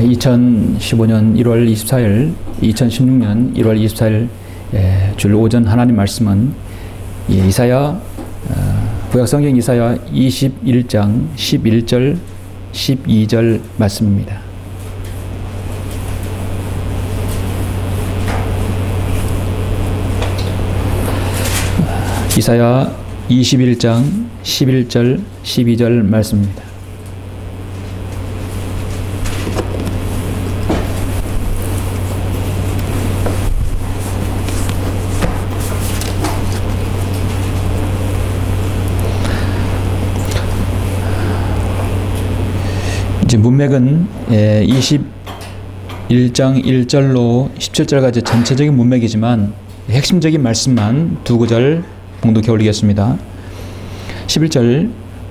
2015년 1월 24일, 2016년 1월 24일 주일 오전 하나님 말씀은 이사야 구약성경 이사야 21장 11절 12절 말씀입니다. 이사야 21장 11절 12절 말씀입니다. 이제 문맥은 21장 1절로 17절까지 전체적인 문맥이지만 핵심적인 말씀만 두 구절 봉독해 올리겠습니다. 11절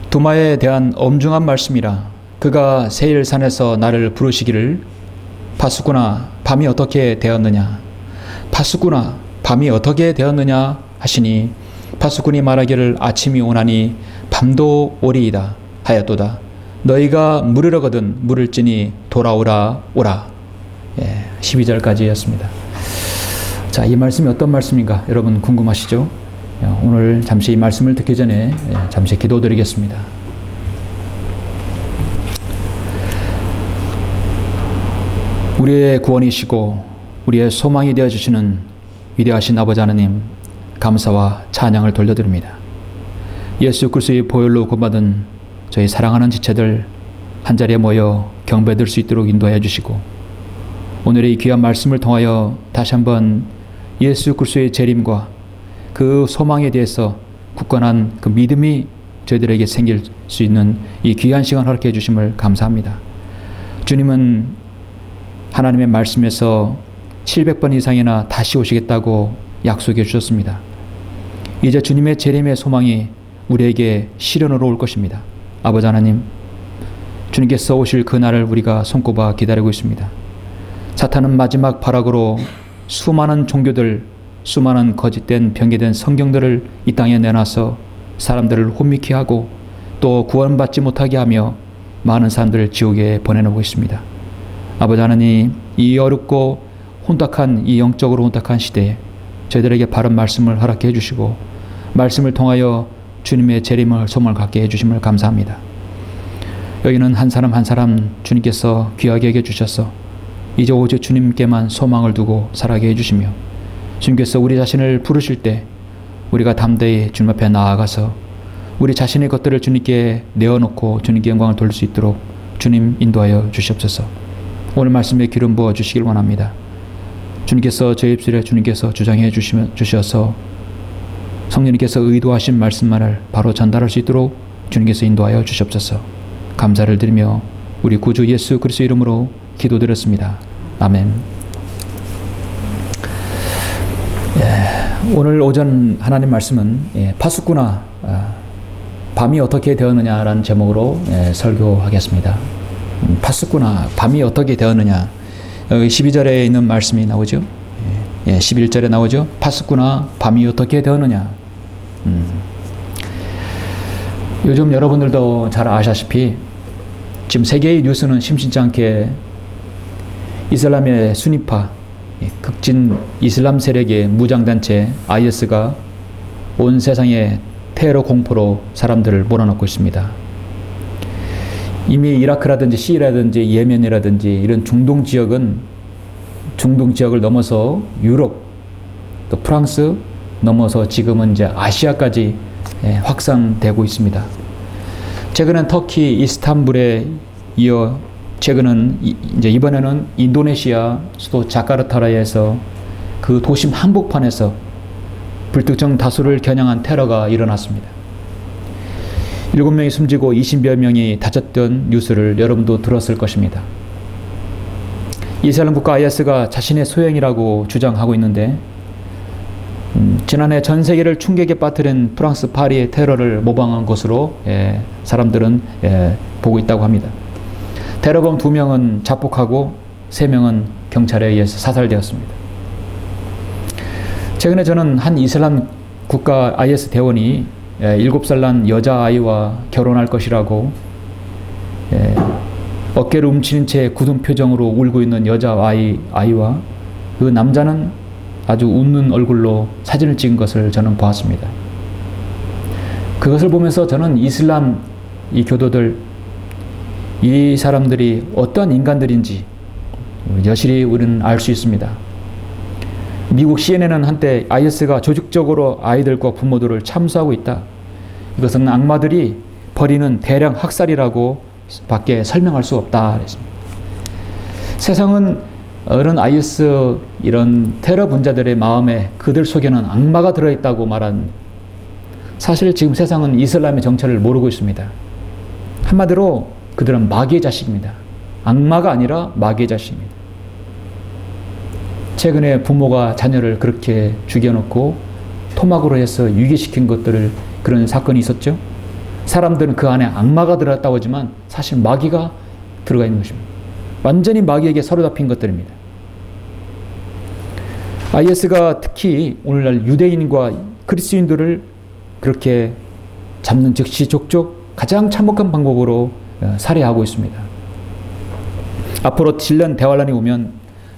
두마에 대한 엄중한 말씀이라. 그가 세일산에서 나를 부르시기를 파수꾼아 밤이 어떻게 되었느냐, 파수꾼아 밤이 어떻게 되었느냐 하시니 파수꾼이 말하기를 아침이 오나니 밤도 오리이다 하였도다. 너희가 물으려거든 물을지니 돌아오라 오라. 12절까지였습니다. 자, 이 말씀이 어떤 말씀인가 여러분 궁금하시죠? 오늘 잠시 이 말씀을 듣기 전에 잠시 기도드리겠습니다. 우리의 구원이시고 우리의 소망이 되어주시는 위대하신 아버지 하나님, 감사와 찬양을 돌려드립니다. 예수 그리스도의 보혈로 구원받은 저희 사랑하는 지체들 한자리에 모여 경배될 수 있도록 인도하여 주시고, 오늘의 이 귀한 말씀을 통하여 다시 한번 예수 그리스도의 재림과 그 소망에 대해서 굳건한 그 믿음이 저희들에게 생길 수 있는 이 귀한 시간 허락해 주심을 감사합니다. 주님은 하나님의 말씀에서 700번 이상이나 다시 오시겠다고 약속해 주셨습니다. 이제 주님의 재림의 소망이 우리에게 실현으로 올 것입니다. 아버지 하나님, 주님께서 오실 그날을 우리가 손꼽아 기다리고 있습니다. 사탄은 마지막 발악으로 수많은 종교들, 수많은 거짓된 변개된 성경들을 이 땅에 내놔서 사람들을 혼미케 하고 또 구원받지 못하게 하며 많은 사람들을 지옥에 보내놓고 있습니다. 아버지 하나님, 이 어렵고 혼탁한 이 영적으로 혼탁한 시대에 저희들에게 바른 말씀을 허락해 주시고 말씀을 통하여 주님의 재림을 소망을 갖게 해주심을 감사합니다. 여기는 한 사람 한 사람 주님께서 귀하게 여겨주셔서 이제 오직 주님께만 소망을 두고 살아가게 해주시며, 주님께서 우리 자신을 부르실 때 우리가 담대히 주님 앞에 나아가서 우리 자신의 것들을 주님께 내어놓고 주님께 영광을 돌릴 수 있도록 주님 인도하여 주시옵소서. 오늘 말씀에 기름 부어 주시길 원합니다. 주님께서 제 입술에 주님께서 주장해 주셔서 성령님께서 의도하신 말씀만을 바로 전달할 수 있도록 주님께서 인도하여 주시옵소서. 감사를 드리며 우리 구주 예수 그리스도 이름으로 기도드렸습니다. 아멘. 오늘 오전 하나님 말씀은 파수꾼아 밤이 어떻게 되었느냐라는 제목으로 설교하겠습니다. 파수꾼아 밤이 어떻게 되었느냐. 여기 12절에 있는 말씀이 나오죠. 11절에 나오죠. 파수꾼아 밤이 어떻게 되었느냐. 요즘 여러분들도 잘 아시다시피 지금 세계의 뉴스는 심심치 않게 이슬람의 순위파 극진 이슬람 세력의 무장단체 IS가 온 세상에 테러 공포로 사람들을 몰아넣고 있습니다. 이미 이라크라든지 시리아라든지 예멘이라든지 이런 중동 지역을 넘어서 유럽, 또 프랑스 넘어서 지금은 이제 아시아까지 확산되고 있습니다. 최근엔 터키 이스탄불에 이어 이번에는 인도네시아 수도 자카르타라에서 그 도심 한복판에서 불특정 다수를 겨냥한 테러가 일어났습니다. 7명이 숨지고 20여 명이 다쳤던 뉴스를 여러분도 들었을 것입니다. 이슬람 국가 IS가 자신의 소행이라고 주장하고 있는데 지난해 전 세계를 충격에 빠뜨린 프랑스 파리의 테러를 모방한 것으로 사람들은 보고 있다고 합니다. 테러범 2명은 자폭하고 3명은 경찰에 의해서 사살되었습니다. 최근에 저는 한 이슬람 국가 IS 대원이 7살 난 여자아이와 결혼할 것이라고 어깨를 움츠린 채 굳은 표정으로 울고 있는 아이와 그 남자는 아주 웃는 얼굴로 사진을 찍은 것을 저는 보았습니다. 그것을 보면서 저는 이슬람 이 교도들, 이 사람들이 어떠한 인간들인지 여실히 우리는 알 수 있습니다. 미국 CNN은 한때 IS가 조직적으로 아이들과 부모들을 참수하고 있다. 이것은 악마들이 벌이는 대량 학살이라고 밖에 설명할 수 없다. 그랬습니다. 세상은 이런 IS 이런 테러 분자들의 마음에 그들 속에는 악마가 들어있다고 말한, 사실 지금 세상은 이슬람의 정체를 모르고 있습니다. 한마디로 그들은 마귀의 자식입니다. 악마가 아니라 마귀의 자식입니다. 최근에 부모가 자녀를 그렇게 죽여놓고 토막으로 해서 유기시킨 것들을, 그런 사건이 있었죠. 사람들은 그 안에 악마가 들어갔다고 하지만 사실 마귀가 들어가 있는 것입니다. 완전히 마귀에게 사로잡힌 것들입니다. IS가 특히 오늘날 유대인과 그리스도인들을 그렇게 잡는 즉시 족족 가장 참혹한 방법으로 살해하고 있습니다. 앞으로 7년 대환란이 오면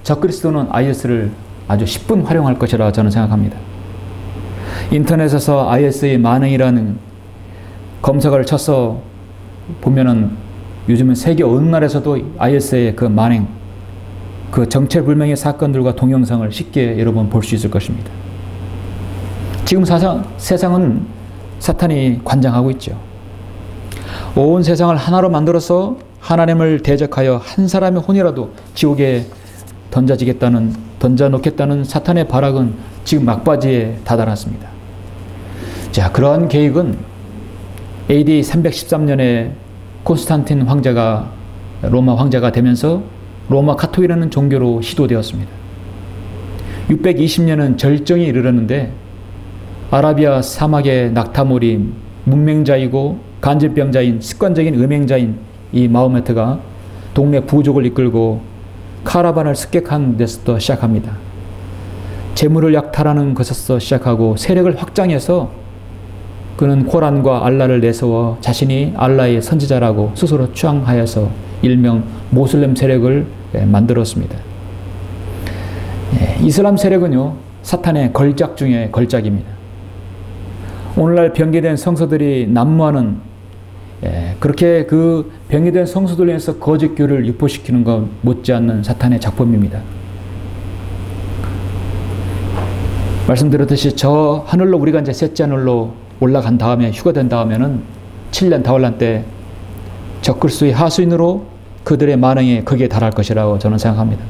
적그리스도는 IS를 아주 10분 활용할 것이라 저는 생각합니다. 인터넷에서 IS의 만행이라는 검색어를 쳐서 보면은 요즘은 세계 어느 나라에서도 IS의 그 만행, 그 정체불명의 사건들과 동영상을 쉽게 여러분 볼 수 있을 것입니다. 지금 세상은 사탄이 관장하고 있죠. 온 세상을 하나로 만들어서 하나님을 대적하여 한 사람의 혼이라도 지옥에 던져놓겠다는 사탄의 발악은 지금 막바지에 다다랐습니다. 자, 그러한 계획은 AD 313년에 콘스탄틴 황제가 로마 황제가 되면서 로마 카톨릭이라는 종교로 시도되었습니다. 620년은 절정에 이르렀는데 아라비아 사막의 낙타몰이 문맹자이고 간질병자인 습관적인 음행자인 이 마호메트가 동네 부족을 이끌고 카라반을 습격한 데서부터 시작합니다. 재물을 약탈하는 것에서 시작하고 세력을 확장해서 그는 코란과 알라를 내세워 자신이 알라의 선지자라고 스스로 추앙하여서 일명 모슬렘 세력을 만들었습니다. 이슬람 세력은요, 사탄의 걸작 중에 걸작입니다. 오늘날 변개된 성서들이 난무하는, 그렇게 그 변개된 성서들로 인해서 거짓교를 유포시키는 것 못지않는 사탄의 작품입니다. 말씀드렸듯이 저 하늘로 우리가 이제 셋째 하늘로 올라간 다음에 휴가된 다음에는 7년 다환란 때 적그리스도의 하수인으로 그들의 만행이 거기에 달할 것이라고 저는 생각합니다.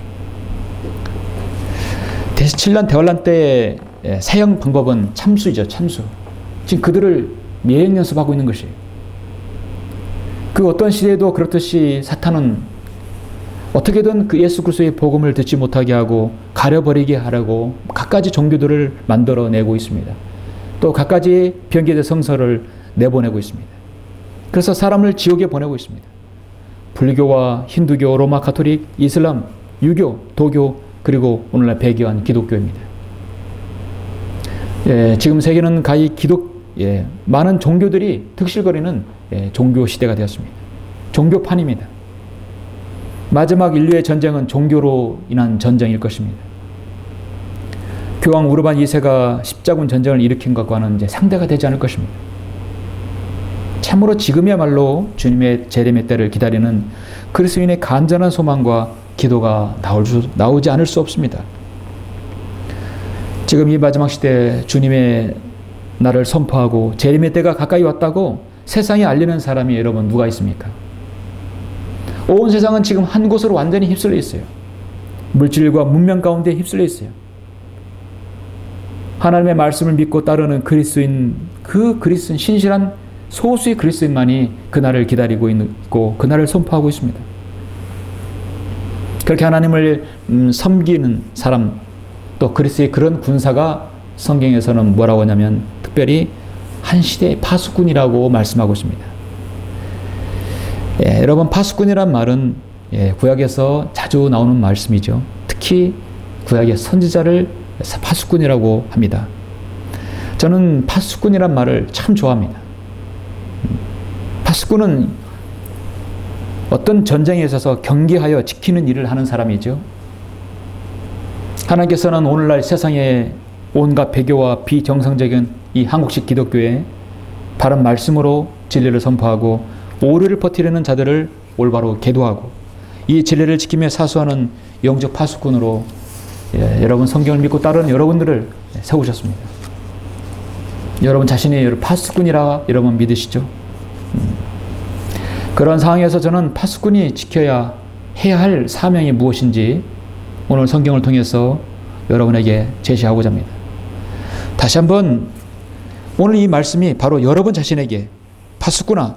대신 7년 대환란 때의 사형 방법은 참수이죠. 참수. 지금 그들을 매일 연습하고 있는 것이에요. 그 어떤 시대에도 그렇듯이 사탄은 어떻게든 그 예수 그리스도의 복음을 듣지 못하게 하고 가려버리게 하려고 갖가지 종교들을 만들어내고 있습니다. 또 갖가지 변개된 성서를 내보내고 있습니다. 그래서 사람을 지옥에 보내고 있습니다. 불교와 힌두교, 로마 가톨릭, 이슬람, 유교, 도교, 그리고 오늘날 배교한 기독교입니다. 지금 세계는 가히 많은 종교들이 득실거리는 종교 시대가 되었습니다. 종교판입니다. 마지막 인류의 전쟁은 종교로 인한 전쟁일 것입니다. 교황 우르반 2세가 십자군 전쟁을 일으킨 것과는 이제 상대가 되지 않을 것입니다. 참으로 지금이야말로 주님의 재림의 때를 기다리는 그리스도인의 간절한 소망과 기도가 나오지 않을 수 없습니다. 지금 이 마지막 시대에 주님의 나를 선포하고 재림의 때가 가까이 왔다고 세상에 알리는 사람이 여러분 누가 있습니까? 온 세상은 지금 한 곳으로 완전히 휩쓸려 있어요. 물질과 문명 가운데 휩쓸려 있어요. 하나님의 말씀을 믿고 따르는 그리스도인, 그 그리스도인, 신실한 소수의 그리스도인만이 그날을 기다리고 있고 그날을 선포하고 있습니다. 그렇게 하나님을 섬기는 사람, 또 그리스도의 그런 군사가 성경에서는 뭐라고 하냐면 특별히 한 시대의 파수꾼이라고 말씀하고 있습니다. 여러분, 파수꾼이란 말은 구약에서 자주 나오는 말씀이죠. 특히 구약의 선지자를 파수꾼이라고 합니다. 저는 파수꾼이란 말을 참 좋아합니다. 파수꾼은 어떤 전쟁에 있어서 경계하여 지키는 일을 하는 사람이죠. 하나님께서는 오늘날 세상에 온갖 배교와 비정상적인 이 한국식 기독교에 바른 말씀으로 진리를 선포하고 오류를 퍼뜨리는 자들을 올바로 계도하고 이 진리를 지키며 사수하는 영적 파수꾼으로 여러분 성경을 믿고 따르는 여러분들을 세우셨습니다. 여러분 자신이 파수꾼이라 여러분 믿으시죠? 그런 상황에서 저는 파수꾼이 지켜야 해야 할 사명이 무엇인지 오늘 성경을 통해서 여러분에게 제시하고자 합니다. 다시 한번 오늘 이 말씀이 바로 여러분 자신에게 파수꾼아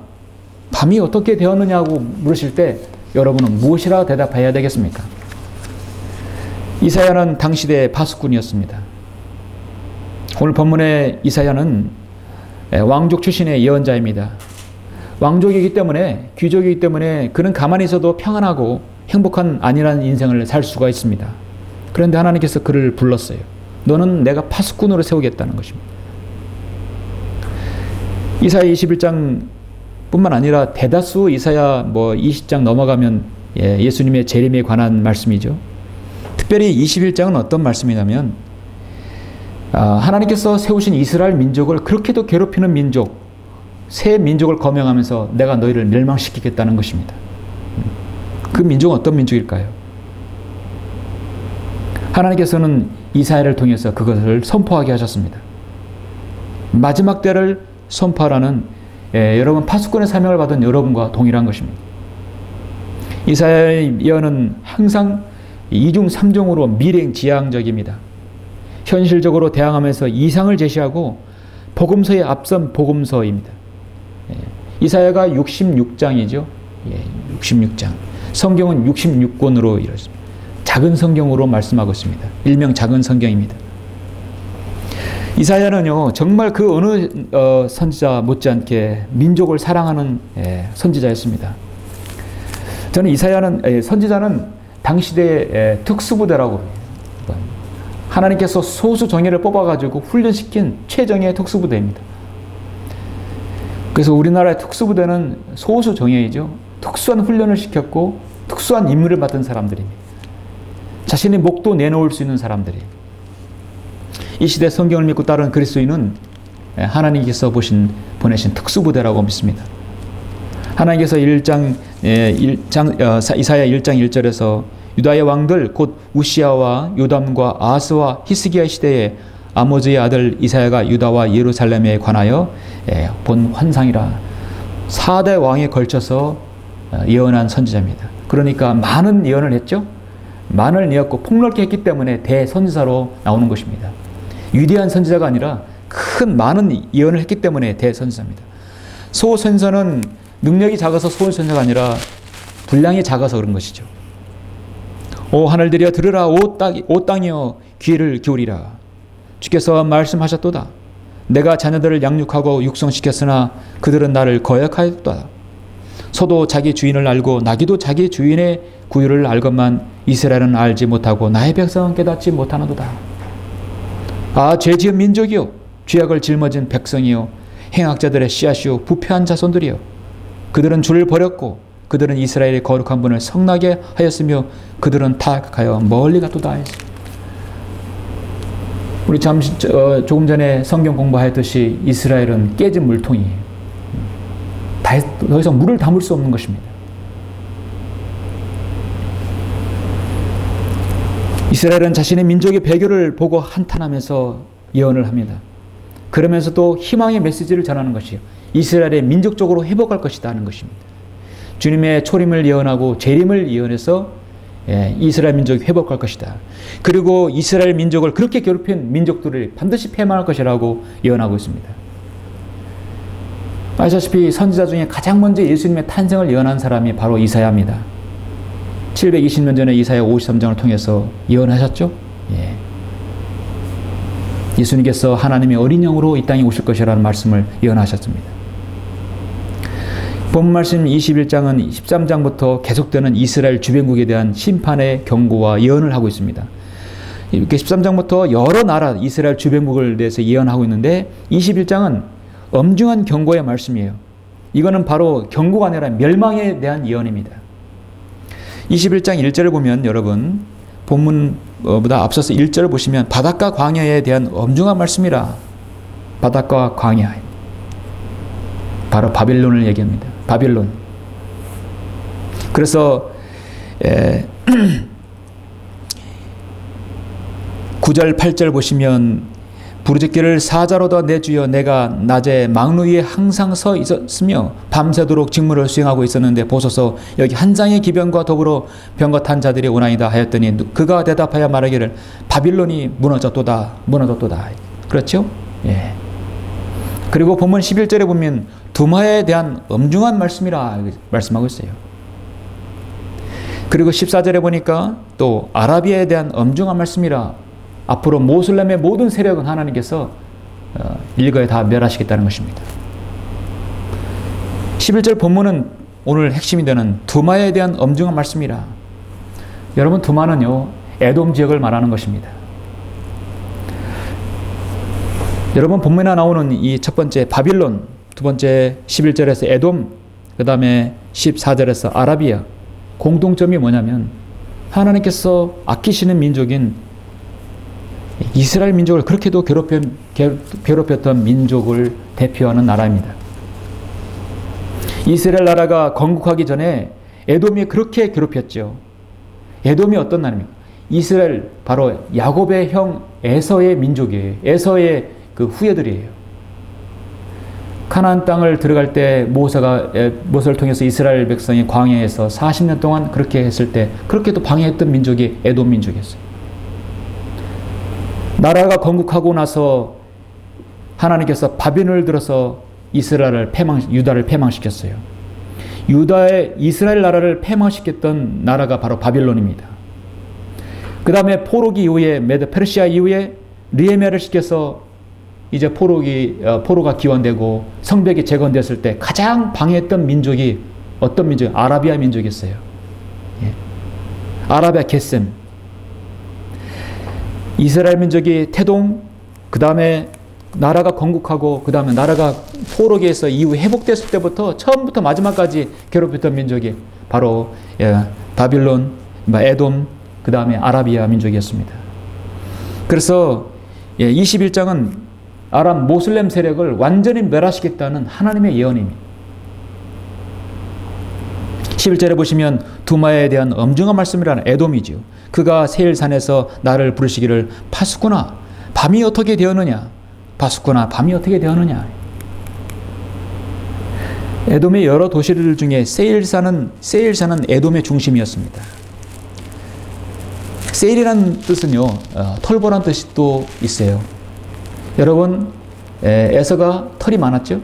밤이 어떻게 되었느냐고 물으실 때 여러분은 무엇이라 대답해야 되겠습니까? 이사야는 당시대의 파수꾼이었습니다. 오늘 본문의 이사야는 왕족 출신의 예언자입니다. 왕족이기 때문에 귀족이기 때문에 그는 가만히 있어도 평안하고 행복한 안일한 인생을 살 수가 있습니다. 그런데 하나님께서 그를 불렀어요. 너는 내가 파수꾼으로 세우겠다는 것입니다. 이사야 21장 뿐만 아니라 대다수 이사야 20장 넘어가면 예수님의 재림에 관한 말씀이죠. 특별히 21장은 어떤 말씀이냐면 하나님께서 세우신 이스라엘 민족을 그렇게도 괴롭히는 민족, 새 민족을 거명하면서 내가 너희를 멸망시키겠다는 것입니다. 그 민족은 어떤 민족일까요? 하나님께서는 이사야를 통해서 그것을 선포하게 하셨습니다. 마지막 때를 선포하라는 여러분 파수꾼의 사명을 받은 여러분과 동일한 것입니다. 이사야의 예언은 항상 이중 삼중으로 미래지향적입니다. 현실적으로 대항하면서 이상을 제시하고 복음서에 앞선 복음서입니다. 이사야가 66장이죠. 66장. 성경은 66권으로 이루어집니다. 작은 성경으로 말씀하고 있습니다. 일명 작은 성경입니다. 이사야는요 정말 그 어느 선지자 못지않게 민족을 사랑하는 선지자였습니다. 저는 이사야는 선지자는 당시대의 특수부대라고 하나님께서 소수 정예를 뽑아가지고 훈련시킨 최정예 특수부대입니다. 그래서 우리나라의 특수부대는 소수 정예이죠. 특수한 훈련을 시켰고 특수한 임무를 맡은 사람들입니다. 자신의 목도 내놓을 수 있는 사람들이. 이 시대 성경을 믿고 따르는 그리스도인은 하나님께서 보내신 특수부대라고 믿습니다. 하나님께서 이사야 1장 1절에서 유다의 왕들 곧 우시아와 요담과 아하스와 히스기야 시대에 아모즈의 아들 이사야가 유다와 예루살렘에 관하여 본 환상이라 4대 왕에 걸쳐서 예언한 선지자입니다. 그러니까 많은 예언을 했죠. 많은 예언고 폭넓게 했기 때문에 대선지자로 나오는 것입니다. 위대한 선지자가 아니라 많은 예언을 했기 때문에 대선지자입니다. 소선지자는 능력이 작아서 소선지자가 아니라 분량이 작아서 그런 것이죠. 오 하늘들이여 들으라, 오 땅이여 귀를 기울이라. 주께서 말씀하셨도다. 내가 자녀들을 양육하고 육성시켰으나 그들은 나를 거역하였도다. 소도 자기 주인을 알고 나귀도 자기 주인의 구유를 알건만 이스라엘은 알지 못하고 나의 백성은 깨닫지 못하는도다. 아 죄지은 민족이요 죄악을 짊어진 백성이요 행악자들의 씨앗이요 부패한 자손들이요 그들은 주를 버렸고 그들은 이스라엘의 거룩한 분을 성나게 하였으며 그들은 타락하여 멀리 갔도다 했습니다. 우리 조금 전에 성경 공부하였듯이 이스라엘은 깨진 물통이에요. 더 이상 물을 담을 수 없는 것입니다. 이스라엘은 자신의 민족의 배교를 보고 한탄하면서 예언을 합니다. 그러면서도 희망의 메시지를 전하는 것이요. 이스라엘의 민족적으로 회복할 것이다 하는 것입니다. 주님의 초림을 예언하고 재림을 예언해서 이스라엘 민족이 회복할 것이다. 그리고 이스라엘 민족을 그렇게 괴롭힌 민족들을 반드시 패망할 것이라고 예언하고 있습니다. 아시다시피 선지자 중에 가장 먼저 예수님의 탄생을 예언한 사람이 바로 이사야입니다. 720년 전에 이사야 53장을 통해서 예언하셨죠? 예수님께서 하나님의 어린 영으로 이 땅에 오실 것이라는 말씀을 예언하셨습니다. 본 말씀 21장은 13장부터 계속되는 이스라엘 주변국에 대한 심판의 경고와 예언을 하고 있습니다. 이렇게 13장부터 여러 나라 이스라엘 주변국을 대해서 예언하고 있는데 21장은 엄중한 경고의 말씀이에요. 이거는 바로 경고가 아니라 멸망에 대한 예언입니다. 21장 1절을 보면 여러분 본문보다 앞서서 1절을 보시면 바닷가 광야에 대한 엄중한 말씀이라. 바닷가 광야. 바로 바빌론을 얘기합니다. 바빌론. 그래서 9절 8절 보시면 부르짖기를 사자로다 내 주여 내가 낮에 망루 위에 항상 서 있었으며 밤새도록 직무를 수행하고 있었는데 보소서 여기 한 장의 기병과 더불어 병거 탄 자들이 오나이다 하였더니 그가 대답하여 말하기를 바빌론이 무너졌도다. 그렇죠? 예. 그리고 본문 11절에 보면 두마에 대한 엄중한 말씀이라 말씀하고 있어요. 그리고 14절에 보니까 또 아라비아에 대한 엄중한 말씀이라. 앞으로 모슬렘의 모든 세력은 하나님께서 일거에 다 멸하시겠다는 것입니다. 11절 본문은 오늘 핵심이 되는 두마에 대한 엄중한 말씀이라. 여러분 두마는요 에돔 지역을 말하는 것입니다. 여러분 본문에 나오는 이 첫 번째 바빌론, 두 번째 11절에서 에돔, 그 다음에 14절에서 아라비아, 공통점이 뭐냐면 하나님께서 아끼시는 민족인 이스라엘 민족을 그렇게도 괴롭혔던 민족을 대표하는 나라입니다. 이스라엘 나라가 건국하기 전에 에돔이 그렇게 괴롭혔죠. 에돔이 어떤 나라입니까? 이스라엘 바로 야곱의 형 에서의 민족이에요. 에서의 그 후예들이에요. 가나안 땅을 들어갈 때 모세를 통해서 이스라엘 백성이 광야에서 40년 동안 그렇게 했을 때 그렇게 또 방해했던 민족이 에돔 민족이었어요. 나라가 건국하고 나서 하나님께서 바벨론을 들어서 유다를 패망시켰어요. 이스라엘 나라를 패망시켰던 나라가 바로 바빌론입니다. 그 다음에 포로기 이후에 메드 페르시아 이후에 느헤미야를 시켜서 이제 포로가 기원되고 성벽이 재건됐을 때 가장 방해했던 민족이 어떤 민족? 아라비아 민족이었어요. 예. 아라비아 겟셈. 이스라엘 민족이 태동, 그 다음에 나라가 건국하고 그 다음에 나라가 포로기에서 이후 회복됐을 때부터 처음부터 마지막까지 괴롭혔던 민족이 바로 바빌론, 에돔, 그 다음에 아라비아 민족이었습니다. 그래서 21장은 아람 모슬렘 세력을 완전히 멸하시겠다는 하나님의 예언입니다. 11절에 보시면 두마에 대한 엄중한 말씀이라는 에돔이죠. 그가 세일산에서 나를 부르시기를 파수꾼아 밤이 어떻게 되었느냐. 파수꾼아 밤이 어떻게 되었느냐. 에돔의 여러 도시들 중에 세일산은 에돔의 중심이었습니다. 세일이라는 뜻은요 털보란 뜻이 또 있어요. 여러분 에서가 털이 많았죠.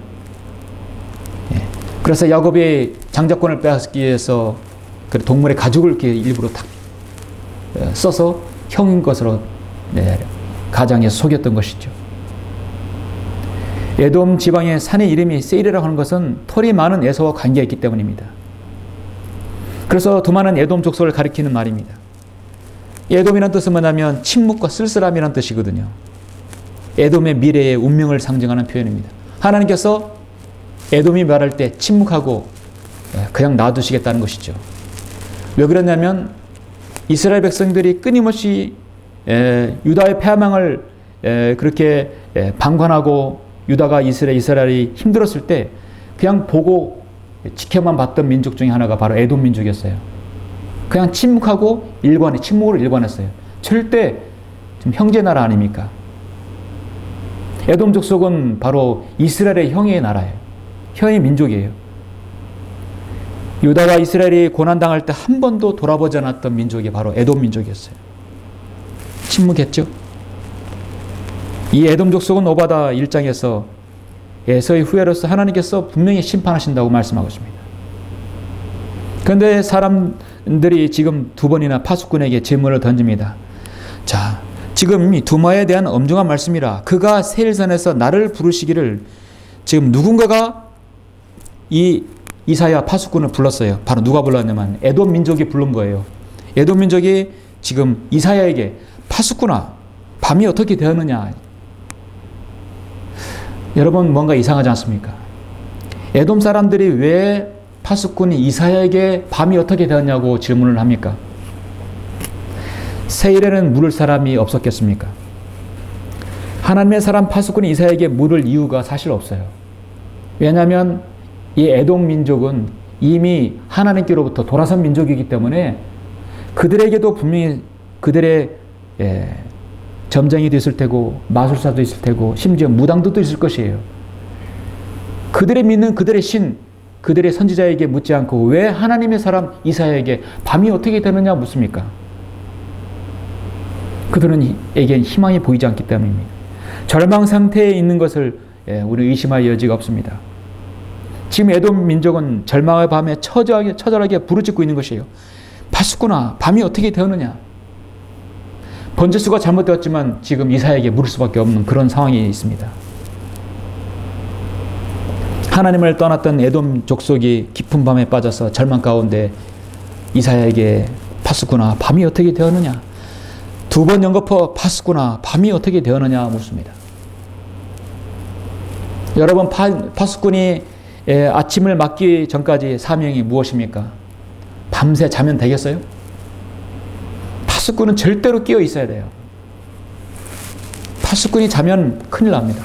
그래서 야곱이 장자권을 빼앗기 위해서 동물의 가죽을 이렇게 일부러 탁 써서 형인 것으로 가장에서 속였던 것이죠. 에돔 지방의 산의 이름이 세일이라고 하는 것은 털이 많은 에서와 관계가 있기 때문입니다. 그래서 두마는 에돔 족속을 가리키는 말입니다. 에돔이라는 뜻은 뭐냐면 침묵과 쓸쓸함이라는 뜻이거든요. 에돔의 미래의 운명을 상징하는 표현입니다. 하나님께서 에돔이 말할 때 침묵하고 그냥 놔두시겠다는 것이죠. 왜 그러냐면 이스라엘 백성들이 끊임없이 유다의 패망을 그렇게 방관하고 유다가 이스라엘이 힘들었을 때 그냥 보고 지켜만 봤던 민족 중에 하나가 바로 에돔 민족이었어요. 그냥 침묵하고 침묵으로 일관했어요. 절대 좀 형제 나라 아닙니까? 에돔 족속은 바로 이스라엘의 형의 나라예요. 형의 민족이에요. 유다와 이스라엘이 고난당할 때 한 번도 돌아보지 않았던 민족이 바로 에돔 민족이었어요. 침묵했죠. 이 에돔 족속은 오바다 1장에서 에서의 후예로서 하나님께서 분명히 심판하신다고 말씀하고 있습니다. 그런데 사람들이 지금 두 번이나 파수꾼에게 질문을 던집니다. 자, 지금 이 두마에 대한 엄중한 말씀이라 그가 세일산에서 나를 부르시기를 지금 누군가가 이 이사야 파수꾼을 불렀어요. 바로 누가 불렀냐면 에돔 민족이 부른 거예요. 에돔 민족이 지금 이사야에게 파수꾼아 밤이 어떻게 되었느냐. 여러분 뭔가 이상하지 않습니까? 에돔 사람들이 왜 파수꾼이 이사야에게 밤이 어떻게 되었냐고 질문을 합니까? 세일에는 물을 사람이 없었겠습니까? 하나님의 사람 파수꾼이 이사야에게 물을 이유가 사실 없어요. 왜냐하면 이 에돔 민족은 이미 하나님께로부터 돌아선 민족이기 때문에 그들에게도 분명히 그들의 점쟁이도 있을 테고 마술사도 있을 테고 심지어 무당도 있을 것이에요. 그들의 믿는 그들의 신, 그들의 선지자에게 묻지 않고 왜 하나님의 사람 이사야에게 밤이 어떻게 되느냐 묻습니까? 그들에겐 희망이 보이지 않기 때문입니다. 절망 상태에 있는 것을 우리 의심할 여지가 없습니다. 지금 에돔 민족은 절망의 밤에 처절하게 부르짖고 있는 것이에요. 파수꾼아, 밤이 어떻게 되었느냐? 번제수가 잘못되었지만 지금 이사야에게 물을 수밖에 없는 그런 상황이 있습니다. 하나님을 떠났던 에돔 족속이 깊은 밤에 빠져서 절망 가운데 이사야에게 파수꾼아, 밤이 어떻게 되었느냐? 두 번 연거푸 파수꾼아, 밤이 어떻게 되었느냐 묻습니다. 여러분, 파수꾼이 아침을 맞기 전까지 사명이 무엇입니까? 밤새 자면 되겠어요? 파수꾼은 절대로 깨어 있어야 돼요. 파수꾼이 자면 큰일 납니다.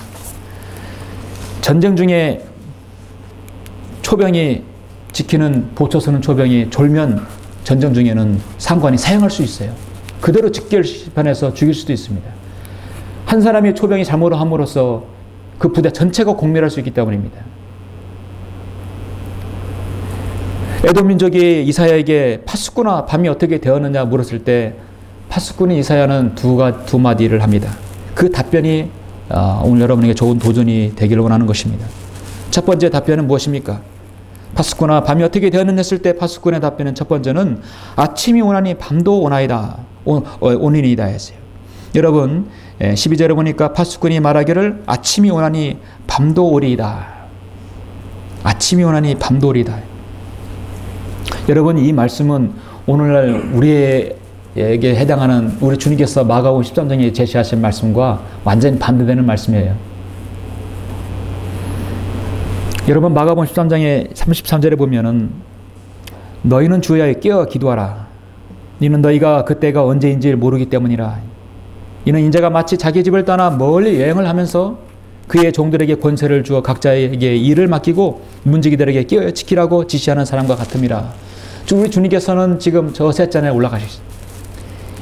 전쟁 중에 초병이 지키는 보초 서는 초병이 졸면 전쟁 중에는 상관이 사형할 수 있어요. 그대로 직결편에서 죽일 수도 있습니다. 한 사람이 초병이 잘못을 함으로써 그 부대 전체가 공멸할 수 있기 때문입니다. 에돔 민족이 이사야에게 파수꾼아, 밤이 어떻게 되었느냐 물었을 때 파수꾼이 이사야는 두 마디를 합니다. 그 답변이 오늘 여러분에게 좋은 도전이 되기를 원하는 것입니다. 첫 번째 답변은 무엇입니까? 파수꾼아, 밤이 어떻게 되었느냐 했을 때 파수꾼의 답변은 첫 번째는 아침이 오나니 밤도 오나이다. 오니이다 했어요. 여러분 12절에 보니까 파수꾼이 말하기를 아침이 오나니 밤도 오리이다. 아침이 오나니 밤도 오리이다. 여러분, 이 말씀은 오늘날 우리에게 해당하는 우리 주님께서 마가복음 13장에 제시하신 말씀과 완전히 반대되는 말씀이에요. 여러분, 마가복음 13장의 33절에 보면은 너희는 주야에 깨어 기도하라. 이는 너희가 그때가 언제인지 모르기 때문이라. 이는 인자가 마치 자기 집을 떠나 멀리 여행을 하면서 그의 종들에게 권세를 주어 각자에게 일을 맡기고 문지기들에게 깨어 지키라고 지시하는 사람과 같음이라. 우리 주님께서는 지금 저 셋잔에 올라가셨습니다.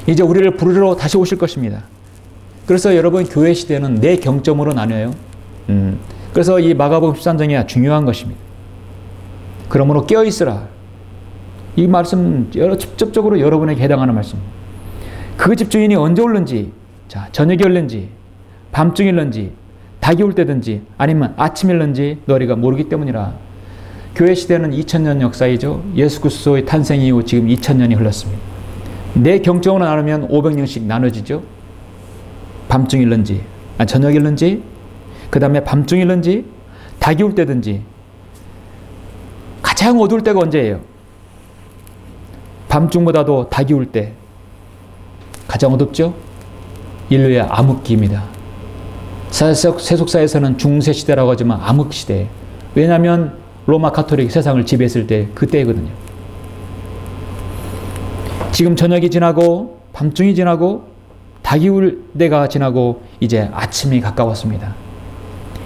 이제 우리를 부르러 다시 오실 것입니다. 그래서 여러분, 교회 시대는 네 경점으로 나뉘어요. 그래서 이 마가복음 13장이 중요한 것입니다. 그러므로 깨어 있으라. 이 말씀 직접적으로 여러분에게 해당하는 말씀입니다. 그 집 주인이 언제 올는지, 저녁이 올는지, 밤중일는지, 닭이 올 때든지, 아니면 아침일는지 너희가 모르기 때문이라. 교회 시대는 2000년 역사이죠. 예수 그리스도의 탄생 이후 지금 2000년이 흘렀습니다. 네 경정으로 나누면 500년씩 나눠지죠. 밤중일는지, 저녁일는지, 그 다음에 밤중일는지, 닭이 올 때든지. 가장 어두울 때가 언제예요? 밤중보다도 닭이 올 때 가장 어둡죠? 인류의 암흑기입니다. 세속사에서는 중세시대라고 하지만 암흑시대. 왜냐하면 로마 가톨릭 세상을 지배했을 때 그때거든요. 지금 저녁이 지나고 밤중이 지나고 닭이 울 때가 지나고 이제 아침이 가까웠습니다.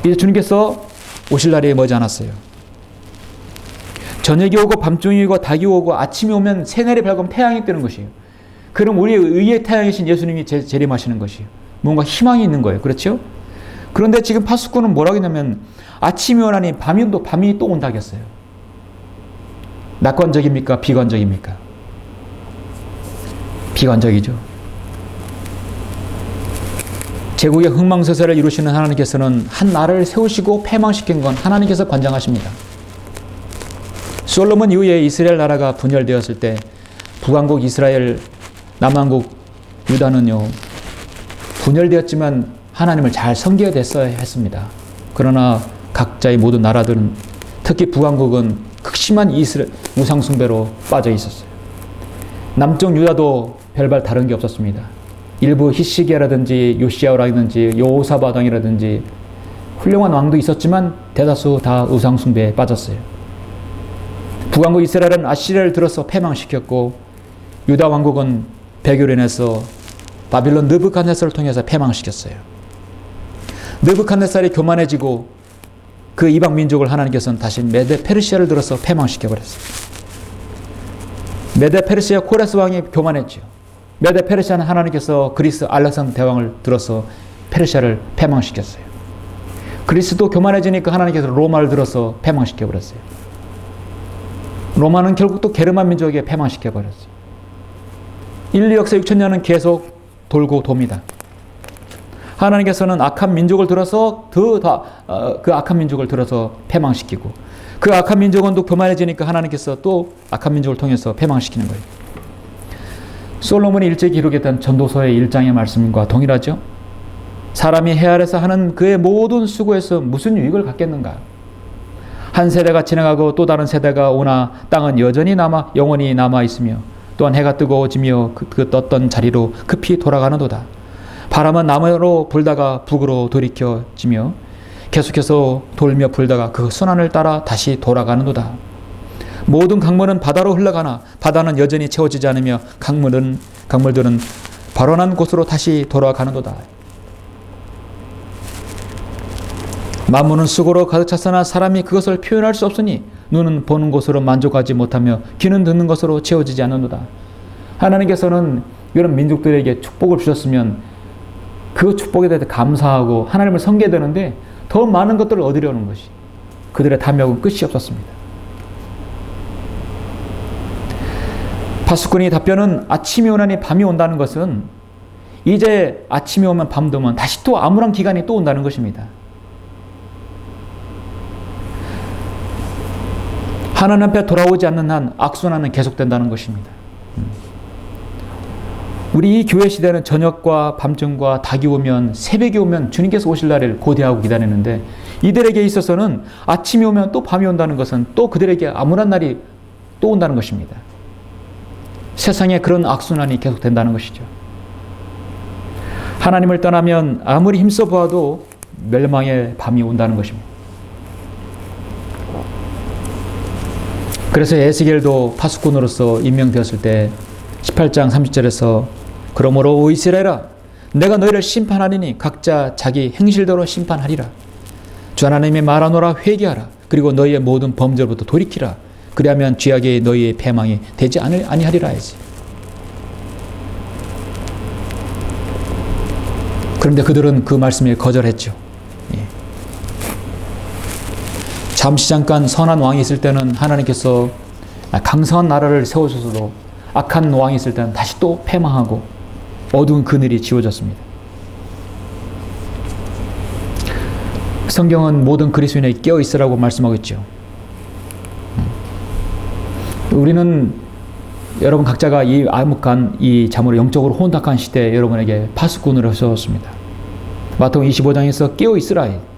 이제 주님께서 오실 날이 머지 않았어요. 저녁이 오고 밤중이 오고 닭이 오고 아침이 오면 새날이 밝으면 태양이 뜨는 것이에요. 그럼 우리의 의의 태양이신 예수님이 재림하시는 것이에요. 뭔가 희망이 있는 거예요. 그렇죠? 그런데 지금 파수꾼은 뭐라고 했냐면 아침이 오나니 밤이 또 온다겠어요. 낙관적입니까? 비관적입니까? 비관적이죠. 제국의 흥망성쇠를 이루시는 하나님께서는 한 나라를 세우시고 패망시킨 건 하나님께서 관장하십니다. 솔로몬 이후에 이스라엘 나라가 분열되었을 때 북왕국 이스라엘, 남왕국 유다는요 분열되었지만 하나님을 잘 섬겨야 했습니다. 그러나 각자의 모든 나라들은 특히 북왕국은 극심한 우상 숭배로 빠져 있었어요. 남쪽 유다도 별반 다른 게 없었습니다. 일부 히시기야라든지 요시야라든지 여호사밧 왕이라든지 훌륭한 왕도 있었지만 대다수 다 우상 숭배에 빠졌어요. 북왕국 이스라엘은 아시리아를 들어서 패망시켰고 유다 왕국은 배교로 인해서 바빌론 느부갓네살을 통해서 패망시켰어요. 느부갓네살이 교만해지고 그 이방 민족을 하나님께서는 다시 메데 페르시아를 들어서 패망시켜버렸어요. 메데 페르시아 코레스 왕이 교만했죠. 메데 페르시아는 하나님께서 그리스 알렉산더 대왕을 들어서 페르시아를 패망시켰어요. 그리스도 교만해지니까 하나님께서 로마를 들어서 패망시켜버렸어요. 로마는 결국 또 게르만 민족에게 패망시켜버렸어요. 인류 역사 6,000년은 계속 돌고 돕니다. 하나님께서는 악한 민족을 들어서 그 악한 민족을 들어서 패망시키고 그 악한 민족은 또 교만해지니까 하나님께서 또 악한 민족을 통해서 패망시키는 거예요. 솔로몬이 일제 기록했던 전도서의 1장의 말씀과 동일하죠. 사람이 해 아래서 하는 그의 모든 수고에서 무슨 유익을 갖겠는가? 한 세대가 지나가고 또 다른 세대가 오나 땅은 여전히 영원히 남아 있으며 또한 해가 뜨거워지며 그 떴던 자리로 급히 돌아가는도다. 바람은 남으로 불다가 북으로 돌이켜지며 계속해서 돌며 불다가 그 순환을 따라 다시 돌아가는도다. 모든 강물은 바다로 흘러가나 바다는 여전히 채워지지 않으며 강물들은 발원한 곳으로 다시 돌아가는도다. 만물은 수고로 가득 찼으나 사람이 그것을 표현할 수 없으니 눈은 보는 것으로 만족하지 못하며 귀는 듣는 것으로 채워지지 않는도다. 하나님께서는 이런 민족들에게 축복을 주셨으면 그 축복에 대해 감사하고 하나님을 섬겨야 되는데 더 많은 것들을 얻으려는 것이 그들의 탐욕은 끝이 없었습니다. 파수꾼이 답변은 아침이 오나니 밤이 온다는 것은 이제 아침이 오면 밤도 오면 다시 또 암울한 기간이 또 온다는 것입니다. 하나님 앞에 돌아오지 않는 한 악순환은 계속된다는 것입니다. 우리 이 교회 시대는 저녁과 밤중과 닭이 오면 새벽이 오면 주님께서 오실 날을 고대하고 기다리는데 이들에게 있어서는 아침이 오면 또 밤이 온다는 것은 또 그들에게 암울한 날이 또 온다는 것입니다. 세상에 그런 악순환이 계속된다는 것이죠. 하나님을 떠나면 아무리 힘써 보아도 멸망의 밤이 온다는 것입니다. 그래서 에스겔도 파수꾼으로서 임명되었을 때 18장 30절에서 그러므로 오 이스라엘아 내가 너희를 심판하리니 각자 자기 행실대로 심판하리라. 주 하나님이 말하노라 회개하라. 그리고 너희의 모든 범죄로부터 돌이키라. 그리하면 죄악이 너희의 패망이 되지 아니하리라 하지. 그런데 그들은 그 말씀에 거절했죠. 잠시 잠깐 선한 왕이 있을 때는 하나님께서 강성한 나라를 세워주셔도 악한 왕이 있을 때는 다시 또 패망하고 어두운 그늘이 지워졌습니다. 성경은 모든 그리스도인에게 깨어있으라고 말씀하고 있죠. 우리는 여러분 각자가 이 암흑한 이 잠으로 영적으로 혼탁한 시대에 여러분에게 파수꾼으로 세웠습니다. 마태복음 25장에서 깨어있으라.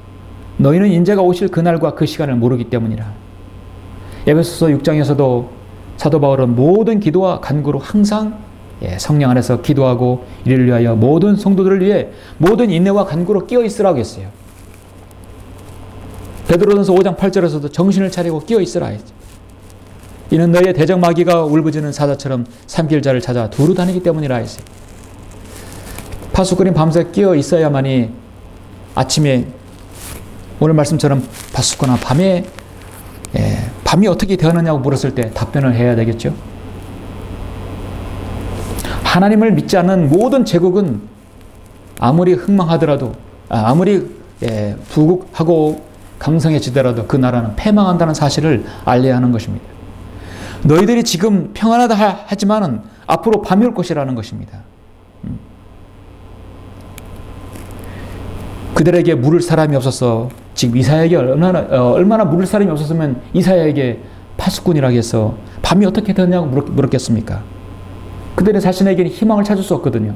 너희는 인자가 오실 그날과 그 시간을 모르기 때문이라. 에베소서 6장에서도 사도 바울은 모든 기도와 간구로 항상 성령 안에서 기도하고 이를 위하여 모든 성도들을 위해 모든 인내와 간구로 깨어있으라고 했어요. 베드로전서 5장 8절에서도 정신을 차리고 깨어있으라 했죠. 이는 너희의 대적마귀가 울부짖는 사자처럼 삼킬 자를 찾아 두루 다니기 때문이라 했어요. 파수꾼이 밤새 깨어 있어야만이 아침에 오늘 말씀처럼 파수꾼아 밤이 어떻게 되었느냐고 물었을 때 답변을 해야 되겠죠. 하나님을 믿지 않는 모든 제국은 아무리 흥망하더라도 아무리 부국하고 강성해지더라도 그 나라는 패망한다는 사실을 알려야 하는 것입니다. 너희들이 지금 평안하다 하지만은 앞으로 밤이 올 것이라는 것입니다. 그들에게 물을 사람이 없어서 지금 이사야에게 얼마나 물을 사람이 없었으면 이사야에게 파수꾼이라고 해서 밤이 어떻게 되냐고 물었겠습니까? 그들은 자신에게는 희망을 찾을 수 없거든요.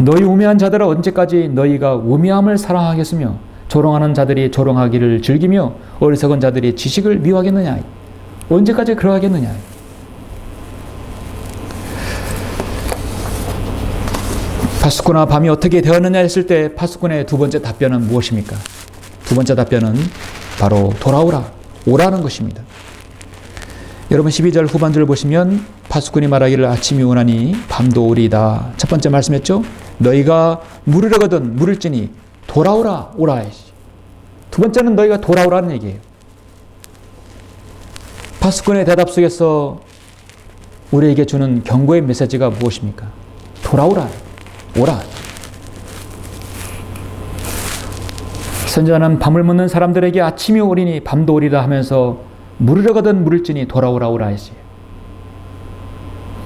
너희 우매한 자들아 언제까지 너희가 우매함을 사랑하겠으며 조롱하는 자들이 조롱하기를 즐기며 어리석은 자들이 지식을 미워하겠느냐? 언제까지 그러하겠느냐? 파수꾼아 밤이 어떻게 되었느냐 했을 때 파수꾼의 두 번째 답변은 무엇입니까? 두 번째 답변은 바로 돌아오라, 오라는 것입니다. 여러분 12절 후반절을 보시면 파수꾼이 말하기를 아침이 오나니 밤도 오리이다. 첫 번째 말씀했죠. 너희가 물으려거든 물을지니 돌아오라, 오라. 두 번째는 너희가 돌아오라는 얘기예요. 파수꾼의 대답 속에서 우리에게 주는 경고의 메시지가 무엇입니까? 돌아오라, 오라. 선지자는 밤을 묻는 사람들에게 아침이 오리니 밤도 오리라 하면서 물으려거든 물을지니 돌아오라, 오라 했어요.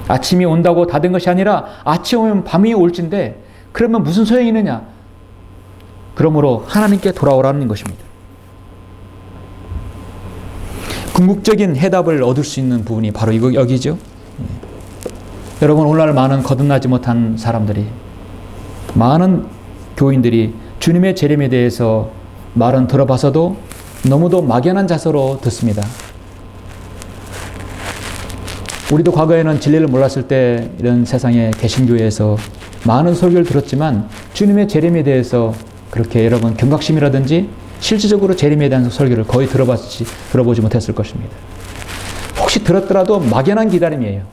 아침이 온다고 다 된 것이 아니라 아침이 오면 밤이 올진데 그러면 무슨 소용이 있느냐? 그러므로 하나님께 돌아오라는 것입니다. 궁극적인 해답을 얻을 수 있는 부분이 바로 여기죠. 여러분 오늘날 많은 거듭나지 못한 사람들이, 많은 교인들이 주님의 재림에 대해서 말은 들어봐서도 너무도 막연한 자세로 듣습니다. 우리도 과거에는 진리를 몰랐을 때 이런 세상의 개신교회에서 많은 설교를 들었지만 주님의 재림에 대해서 그렇게 여러분 경각심이라든지 실질적으로 재림에 대한 설교를 거의 들어보지 못했을 것입니다. 혹시 들었더라도 막연한 기다림이에요.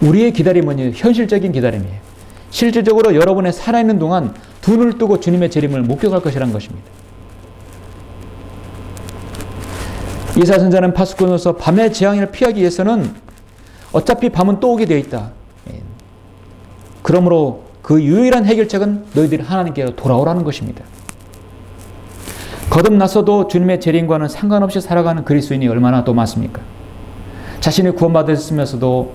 우리의 기다림은 현실적인 기다림이에요. 실질적으로 여러분의 살아있는 동안 두 눈을 뜨고 주님의 재림을 목격할 것이라는 것입니다. 이사야 선지자는 파수꾼으로서 밤의 재앙을 피하기 위해서는 어차피 밤은 또 오게 되어 있다. 그러므로 그 유일한 해결책은 너희들이 하나님께로 돌아오라는 것입니다. 거듭났어도 주님의 재림과는 상관없이 살아가는 그리스도인이 얼마나 또 많습니까? 자신이 구원받았으면서도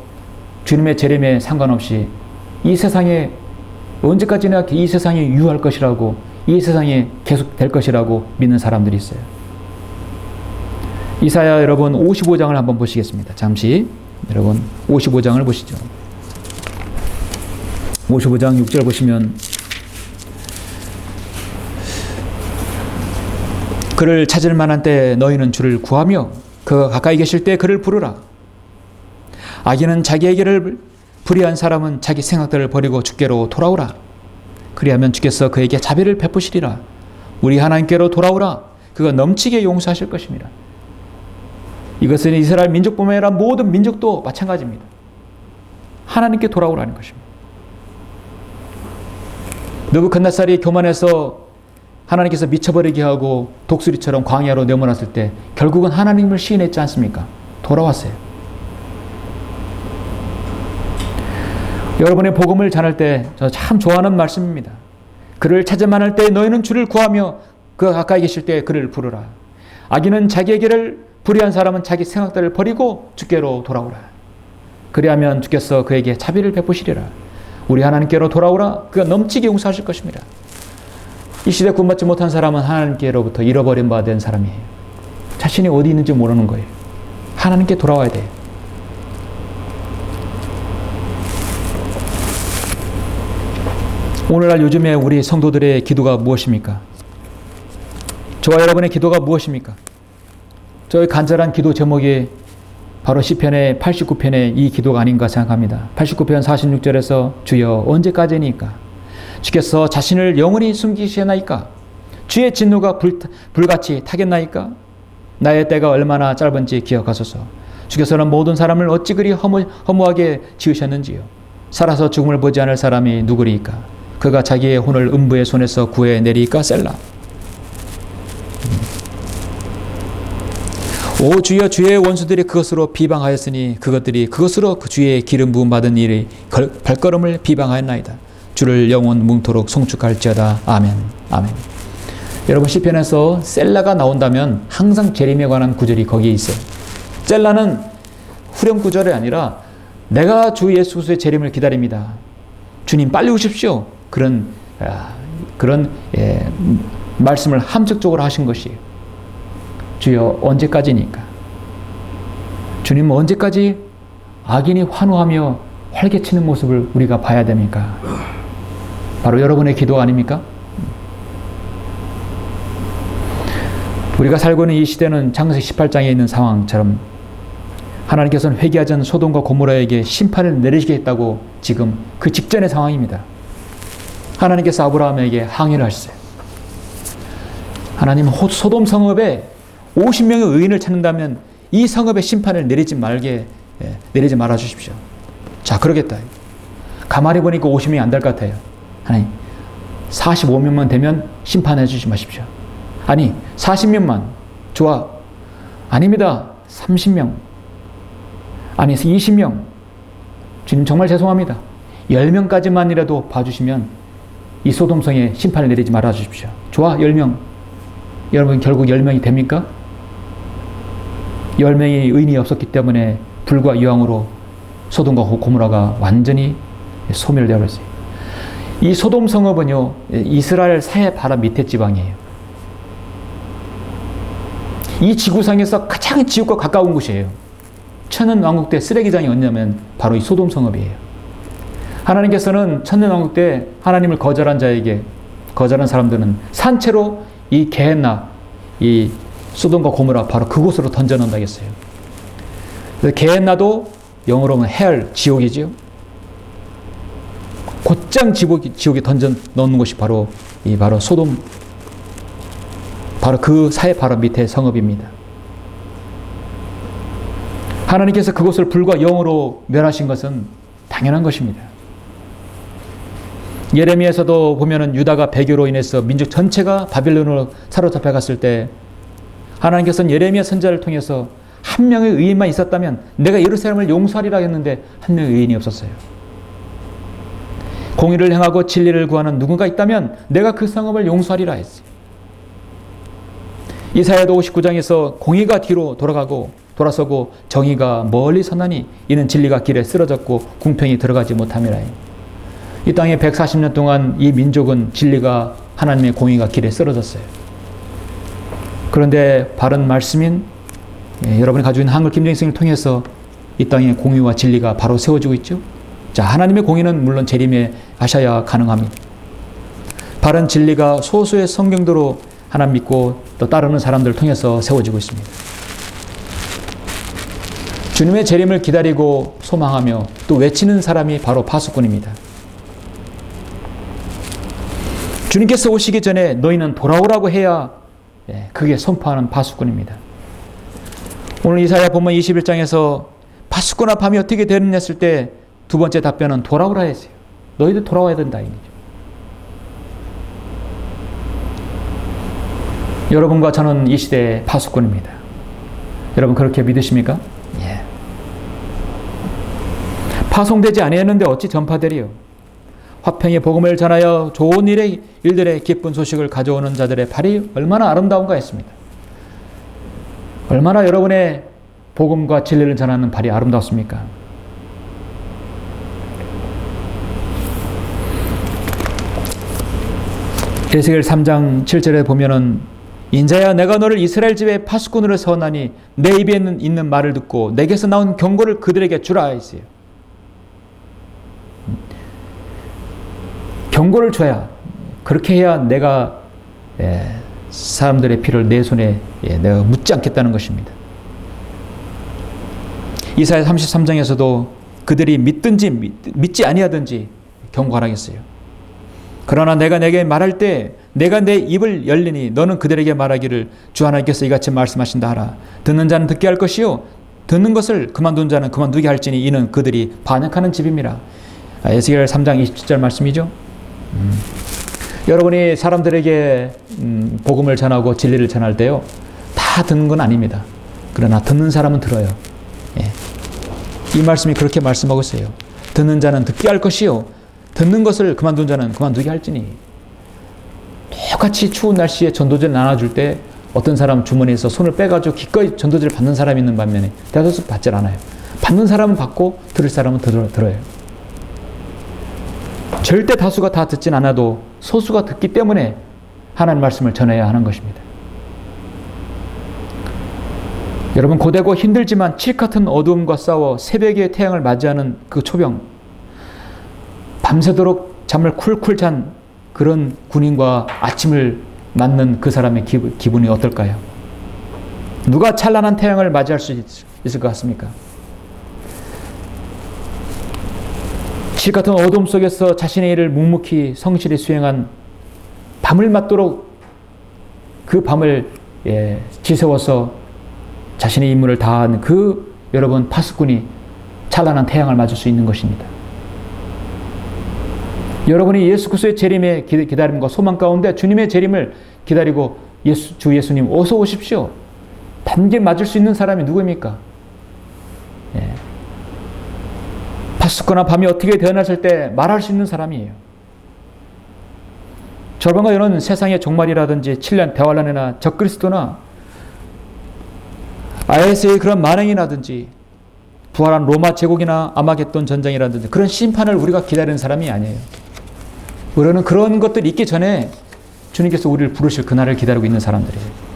주님의 재림에 상관없이 이 세상에 언제까지나 이 세상에 유할 것이라고, 이 세상에 계속 될 것이라고 믿는 사람들이 있어요. 이사야 여러분 55장을 한번 보시겠습니다. 잠시 여러분 55장을 보시죠. 55장 6절 보시면 그를 찾을 만한 때 너희는 주를 구하며 그가 가까이 계실 때 그를 부르라. 악인은 자기에게를 불의한 사람은 자기 생각들을 버리고 주께로 돌아오라. 그리하면 주께서 그에게 자비를 베푸시리라. 우리 하나님께로 돌아오라. 그가 넘치게 용서하실 것입니다. 이것은 이스라엘 민족뿐만 아니라 모든 민족도 마찬가지입니다. 하나님께 돌아오라는 것입니다. 느부갓네살이 교만해서 하나님께서 미쳐버리게 하고 독수리처럼 광야로 내몰았을 때 결국은 하나님을 시인했지 않습니까? 돌아왔어요. 여러분의 복음을 전할 때 저 참 좋아하는 말씀입니다. 그를 찾을 만할 때 너희는 주를 구하며 그가 가까이 계실 때 그를 부르라. 악인은 자기에게를 불의한 사람은 자기 생각들을 버리고 주께로 돌아오라. 그리하면 주께서 그에게 자비를 베푸시리라. 우리 하나님께로 돌아오라. 그가 넘치게 용서하실 것입니다. 이 시대 구원받지 못한 사람은 하나님께로부터 잃어버린 바 된 사람이에요. 자신이 어디 있는지 모르는 거예요. 하나님께 돌아와야 돼요. 오늘날 요즘에 우리 성도들의 기도가 무엇입니까? 저와 여러분의 기도가 무엇입니까? 저의 간절한 기도 제목이 바로 시편의 89편의 이 기도가 아닌가 생각합니다. 89편 46절에서 주여 언제까지니까? 주께서 자신을 영원히 숨기시나이까? 주의 진노가 불같이 타겠나이까? 나의 때가 얼마나 짧은지 기억하소서. 주께서는 모든 사람을 어찌 그리 허무하게 지으셨는지요. 살아서 죽음을 보지 않을 사람이 누구리이까? 그가 자기의 혼을 음부의 손에서 구해내리이까? 셀라. 오 주여, 주의 원수들이 그것으로 비방하였으니 그것들이 그것으로 그 주의 기름 부음 받은 일이 발걸음을 비방하였나이다. 주를 영원 뭉토록 송축할지어다. 아멘. 아멘. 여러분 시편에서 셀라가 나온다면 항상 재림에 관한 구절이 거기에 있어요. 셀라는 후렴 구절이 아니라 내가 주 예수 그리스도의 재림을 기다립니다. 주님 빨리 오십시오. 그런 말씀을 함축적으로 하신 것이에요. 주여 언제까지니까? 주님 언제까지 악인이 환호하며 활개치는 모습을 우리가 봐야 됩니까? 바로 여러분의 기도 아닙니까? 우리가 살고 있는 이 시대는 창세기 18장에 있는 상황처럼 하나님께서는 회개하지 않은 소돔과 고모라에게 심판을 내리시겠다고 지금 그 직전의 상황입니다. 하나님께서 아브라함에게 항의를 하셨어요. 하나님은 소돔 성읍에 50명의 의인을 찾는다면 이 성읍의 심판을 내리지 말아 주십시오. 자, 그러겠다. 가만히 보니까 50명이 안 될 것 같아요. 하나님, 45명만 되면 심판해 주지 마십시오. 아니, 40명만. 좋아. 아닙니다. 30명. 아니, 20명. 주님 정말 죄송합니다. 10명까지만이라도 봐주시면 이 소돔성에 심판을 내리지 말아 주십시오. 좋아, 10명. 여러분, 결국 10명이 됩니까? 10명의 의인이 없었기 때문에 불과 유황으로 소돔과 고모라가 완전히 소멸되어 버렸어요. 이 소돔 성읍은요, 이스라엘 사해 바다 밑에 지방이에요. 이 지구상에서 가장 지옥과 가까운 곳이에요. 천년왕국 때 쓰레기장이 어디냐면 바로 이 소돔 성읍이에요. 하나님께서는 천년왕국 때 하나님을 거절한 사람들은 산채로 이 게헨나, 이 소돔과 고모라 바로 그곳으로 던져놓는다 했어요. 그래서 게헨나도 영어로 하면 헬, 지옥이지요. 곧장 지옥에 던져 넣는 곳이 바로 소돔, 바로 그 사해 바로 밑에 성읍입니다. 하나님께서 그곳을 불과 영으로 멸하신 것은 당연한 것입니다. 예레미야에서도 보면은 유다가 배교로 인해서 민족 전체가 바빌론으로 사로잡혀 갔을 때 하나님께서는 예레미야 선지자를 통해서 한 명의 의인만 있었다면 내가 예루살렘을 용서하리라 했는데 한 명의 의인이 없었어요. 공의를 행하고 진리를 구하는 누군가 있다면 내가 그 성읍을 용서하리라 했어요. 이사야도 59장에서 공의가 뒤로 돌아서고 정의가 멀리 서나니 이는 진리가 길에 쓰러졌고 궁평이 들어가지 못함이라. 이 땅에 140년 동안 이 민족은 진리가 하나님의 공의가 길에 쓰러졌어요. 그런데 바른 말씀인 여러분이 가지고 있는 한글 김정일성을 통해서 이 땅에 공의와 진리가 바로 세워지고 있죠. 자, 하나님의 공의는 물론 재림하셔야 가능합니다. 바른 진리가 소수의 성경도로 하나님 믿고 또 따르는 사람들을 통해서 세워지고 있습니다. 주님의 재림을 기다리고 소망하며 또 외치는 사람이 바로 파수꾼입니다. 주님께서 오시기 전에 너희는 돌아오라고 해야 그게 선포하는 파수꾼입니다. 오늘 이사야 본문 21장에서 파수꾼아 밤이 어떻게 되느냐 했을 때 두 번째 답변은 돌아오라 했어요. 너희들 돌아와야 된다. 여러분과 저는 이 시대의 파수꾼입니다. 여러분 그렇게 믿으십니까? 예. 파송되지 아니했는데 어찌 전파되리요? 화평의 복음을 전하여 좋은 일들의 기쁜 소식을 가져오는 자들의 발이 얼마나 아름다운가 했습니다. 얼마나 여러분의 복음과 진리를 전하는 발이 아름답습니까? 에스겔 3장 7절에 보면은 인자야 내가 너를 이스라엘 집에 파수꾼으로 세워나니 내 입에 있는 말을 듣고 내게서 나온 경고를 그들에게 주라 했어요. 경고를 줘야, 그렇게 해야 내가 사람들의 피를 내 손에 내가 묻지 않겠다는 것입니다. 이사야 33장에서도 그들이 믿든지 믿지 아니하든지 경고하라 했어요. 그러나 내가 내게 말할 때 내가 내 입을 열리니 너는 그들에게 말하기를 주 하나님께서 이같이 말씀하신다 하라. 듣는 자는 듣게 할 것이요 듣는 것을 그만둔 자는 그만두게 할지니 이는 그들이 반역하는 집임이라. 에스겔 3장 27절 말씀이죠. 여러분이 사람들에게 복음을 전하고 진리를 전할 때요 다 듣는 건 아닙니다. 그러나 듣는 사람은 들어요. 이 말씀이 그렇게 말씀하고 있어요. 듣는 자는 듣게 할 것이요 듣는 것을 그만둔 자는 그만두게 할지니. 똑같이 추운 날씨에 전도제를 나눠줄 때 어떤 사람 주머니에서 손을 빼가지고 기꺼이 전도제를 받는 사람이 있는 반면에 대다수 받지 않아요. 받는 사람은 받고 들을 사람은 들어요. 절대 다수가 다 듣진 않아도 소수가 듣기 때문에 하나님 말씀을 전해야 하는 것입니다. 여러분 고되고 힘들지만 칠 같은 어두움과 싸워 새벽의 태양을 맞이하는 그 초병, 밤새도록 잠을 쿨쿨 잔 그런 군인과 아침을 맞는 그 사람의 기분이 어떨까요? 누가 찬란한 태양을 맞이할 수 있을 것 같습니까? 칠 같은 어둠 속에서 자신의 일을 묵묵히 성실히 수행한 밤을 맞도록 그 밤을 지새워서 자신의 임무를 다한 그 여러분 파수꾼이 찬란한 태양을 맞을 수 있는 것입니다. 여러분이 예수 그리스도의 재림의 기다림과 소망 가운데 주님의 재림을 기다리고 주 예수님 어서 오십시오. 단계 맞을 수 있는 사람이 누구입니까? 파수꾼아 밤이 어떻게 되어났을 때 말할 수 있는 사람이에요. 저번과 이런 세상의 종말이라든지 7년 대환란이나 적그리스도나 IS의 그런 만행이라든지 부활한 로마 제국이나 아마겟돈 전쟁이라든지 그런 심판을 우리가 기다리는 사람이 아니에요. 우리는 그런 것들이 있기 전에 주님께서 우리를 부르실 그날을 기다리고 있는 사람들이에요.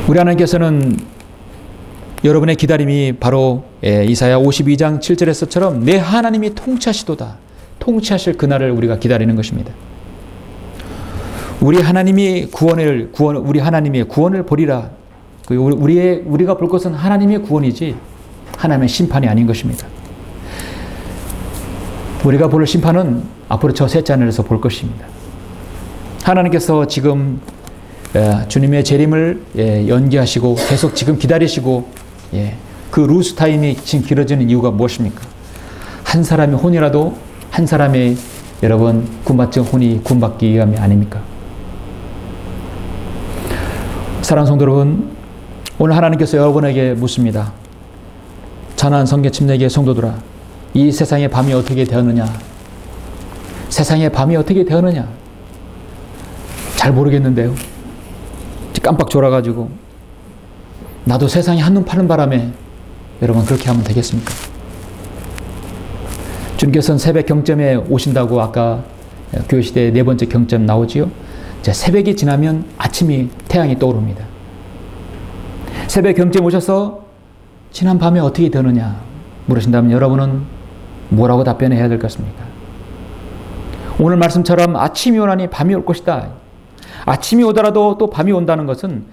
우리 하나님께서는 여러분의 기다림이 바로 이사야 52장 7절에서처럼 내 하나님이 통치하시도다. 통치하실 그날을 우리가 기다리는 것입니다. 우리 하나님의 구원을 보리라. 우리가 볼 것은 하나님의 구원이지 하나님의 심판이 아닌 것입니다. 우리가 볼 심판은 앞으로 저 셋째 하늘에서 볼 것입니다. 하나님께서 지금 주님의 재림을 연기하시고 계속 지금 기다리시고 그 루스 타임이 지금 길어지는 이유가 무엇입니까? 한 사람의 혼이라도 한 사람의 여러분 구원받은 혼이 구원받기 위함이 아닙니까? 사랑하는 성도 여러분, 오늘 하나님께서 여러분에게 묻습니다. 전한 성경 침례교회 성도들아, 이 세상의 밤이 어떻게 되었느냐? 세상의 밤이 어떻게 되었느냐? 잘 모르겠는데요. 깜빡 졸아가지고 나도 세상에 한눈 파는 바람에 여러분 그렇게 하면 되겠습니까? 주님께서는 새벽 경점에 오신다고 아까 교회시대의 네 번째 경점 나오지요. 새벽이 지나면 아침이 태양이 떠오릅니다. 새벽 경점에 오셔서 지난 밤에 어떻게 되느냐 물으신다면 여러분은 뭐라고 답변해야 될 것 같습니까? 오늘 말씀처럼 아침이 오나니 밤이 올 것이다. 아침이 오더라도 또 밤이 온다는 것은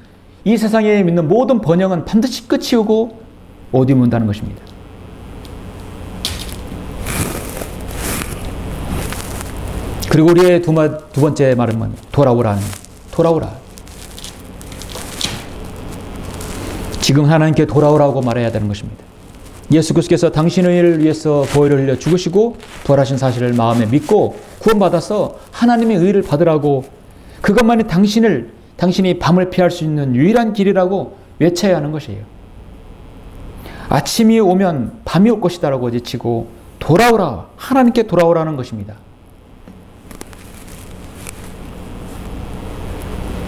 이 세상에 믿는 모든 번영은 반드시 끝이 오고 어둠이 온다는 것입니다. 그리고 우리의 두 번째 말은 뭐냐? 돌아오라. 지금 하나님께 돌아오라고 말해야 되는 것입니다. 예수 그리스도께서 당신을 위해서 보혈을 흘려 죽으시고 부활하신 사실을 마음에 믿고 구원받아서 하나님의 의를 받으라고 그것만이 당신이 밤을 피할 수 있는 유일한 길이라고 외쳐야 하는 것이에요. 아침이 오면 밤이 올 것이다라고 외치고 돌아오라, 하나님께 돌아오라는 것입니다.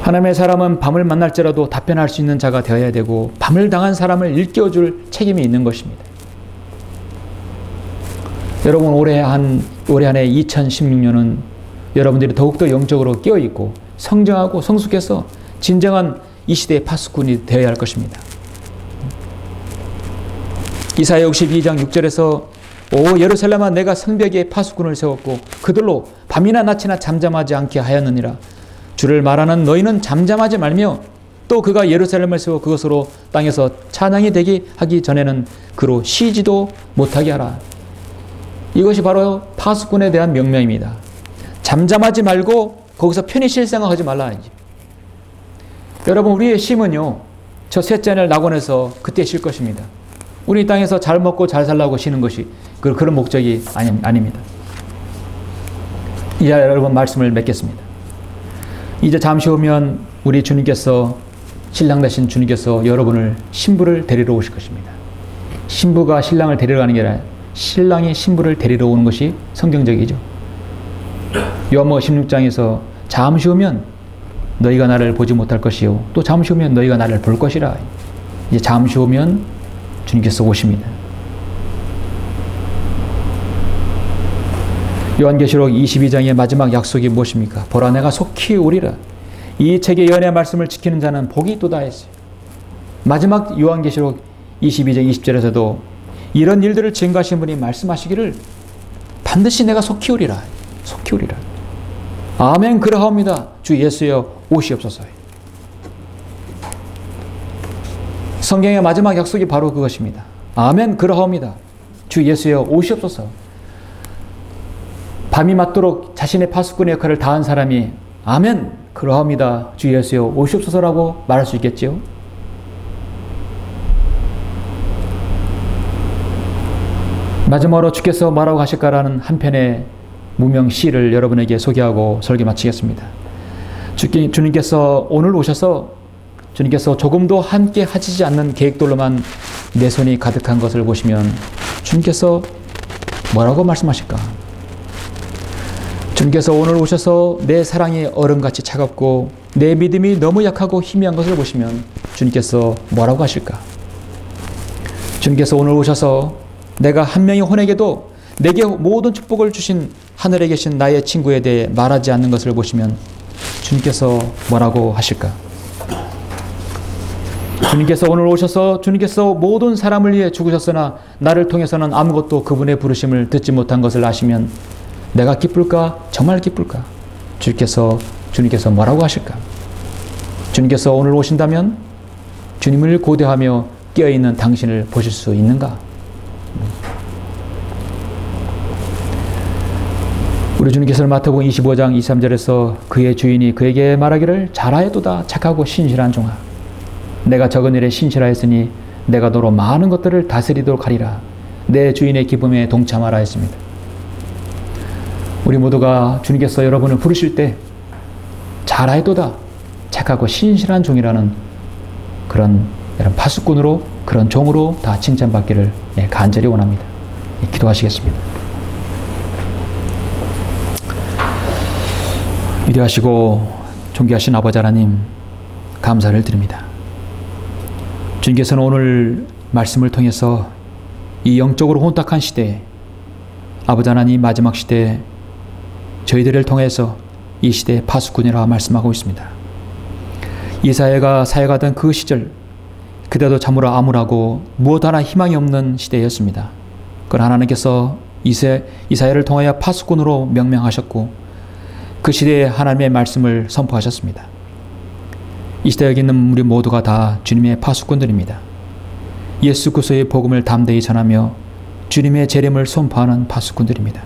하나님의 사람은 밤을 만날지라도 답변할 수 있는 자가 되어야 되고 밤을 당한 사람을 일깨워줄 책임이 있는 것입니다. 여러분 올해 한 해 2016년은 여러분들이 더욱더 영적으로 깨어있고 성장하고 성숙해서 진정한 이 시대의 파수꾼이 되어야 할 것입니다. 이사야 62장 6절에서 오 예루살렘아 내가 성벽에 파수꾼을 세웠고 그들로 밤이나 낮이나 잠잠하지 않게 하였느니라. 주를 말하는 너희는 잠잠하지 말며 또 그가 예루살렘을 세워 그것으로 땅에서 찬양이 되게 하기 전에는 그로 쉬지도 못하게 하라. 이것이 바로 파수꾼에 대한 명령입니다. 잠잠하지 말고 거기서 편히 쉴 생각하지 말라. 여러분 우리의 쉼은요 저 셋째 날 낙원에서 그때 쉴 것입니다. 우리 땅에서 잘 먹고 잘 살라고 쉬는 것이 그런 목적이 아닙니다. 이제 여러분 말씀을 맺겠습니다. 이제 잠시 후면 우리 주님께서 신랑 되신 주님께서 여러분을 신부를 데리러 오실 것입니다. 신부가 신랑을 데리러 가는 게 아니라 신랑이 신부를 데리러 오는 것이 성경적이죠. 요한복음 16장에서 잠시 후면 너희가 나를 보지 못할 것이요 또 잠시 후면 너희가 나를 볼 것이라. 이제 잠시 후면 주님께서 오십니다. 요한계시록 22장의 마지막 약속이 무엇입니까? 보라 내가 속히 오리라. 이 책의 연의 말씀을 지키는 자는 복이 있도다 했어요. 마지막 요한계시록 22장 20절에서도 이런 일들을 증거하신 분이 말씀하시기를 반드시 내가 속히 오리라. 속히 오리라. 아멘 그러하옵니다. 주 예수여 오시옵소서. 성경의 마지막 약속이 바로 그것입니다. 아멘, 그러하옵니다. 주 예수여 오시옵소서. 밤이 맞도록 자신의 파수꾼의 역할을 다한 사람이 아멘, 그러하옵니다. 주 예수여 오시옵소서라고 말할 수 있겠지요. 마지막으로 주께서 뭐라고 하실까라는 한 편의 무명 시를 여러분에게 소개하고 설교 마치겠습니다. 주님께서 오늘 오셔서 주님께서 조금도 함께 하시지 않는 계획들로만 내 손이 가득한 것을 보시면 주님께서 뭐라고 말씀하실까? 주님께서 오늘 오셔서 내 사랑이 얼음같이 차갑고 내 믿음이 너무 약하고 희미한 것을 보시면 주님께서 뭐라고 하실까? 주님께서 오늘 오셔서 내가 한 명의 혼에게도 내게 모든 축복을 주신 하늘에 계신 나의 친구에 대해 말하지 않는 것을 보시면 주님께서 뭐라고 하실까? 주님께서 오늘 오셔서 주님께서 모든 사람을 위해 죽으셨으나 나를 통해서는 아무것도 그분의 부르심을 듣지 못한 것을 아시면 내가 기쁠까? 정말 기쁠까? 주님께서 뭐라고 하실까? 주님께서 오늘 오신다면 주님을 고대하며 깨어있는 당신을 보실 수 있는가? 우리 주님께서는 마태복음 25장 23절에서 그의 주인이 그에게 말하기를 잘하였도다 착하고 신실한 종아, 내가 적은 일에 신실하였으니 내가 너로 많은 것들을 다스리도록 하리라. 내 주인의 기쁨에 동참하라 했습니다. 우리 모두가 주님께서 여러분을 부르실 때 잘하였도다 착하고 신실한 종이라는 그런 파수꾼으로, 그런 종으로 다 칭찬받기를 간절히 원합니다. 기도하시겠습니다. 위대하시고 존귀하신 아버지 하나님, 감사를 드립니다. 주님께서는 오늘 말씀을 통해서 이 영적으로 혼탁한 시대에, 아버지 하나님 마지막 시대에 저희들을 통해서 이 시대의 파수꾼이라 말씀하고 있습니다. 이사야가 사역하던 그 시절, 그때도 참으로 암울하고 무엇 하나 희망이 없는 시대였습니다. 그러나 하나님께서 이사야를 통하여 파수꾼으로 명명하셨고 그 시대에 하나님의 말씀을 선포하셨습니다. 이 시대에 있는 우리 모두가 다 주님의 파수꾼들입니다. 예수 그리스도의 복음을 담대히 전하며 주님의 재림을 선포하는 파수꾼들입니다.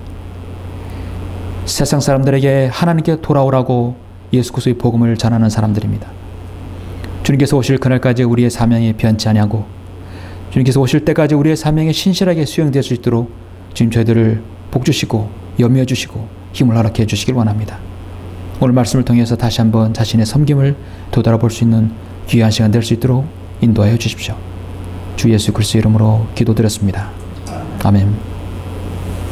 세상 사람들에게 하나님께 돌아오라고 예수 그리스도의 복음을 전하는 사람들입니다. 주님께서 오실 그날까지 우리의 사명이 변치 아니하고 주님께서 오실 때까지 우리의 사명이 신실하게 수행될 수 있도록 주님 저희들을 복주시고 염려해 주시고 힘을 허락해 주시길 원합니다. 오늘 말씀을 통해서 다시 한번 자신의 섬김을 되돌아볼 수 있는 귀한 시간 될 수 있도록 인도하여 주십시오. 주 예수 그리스도의 이름으로 기도드렸습니다. 아멘.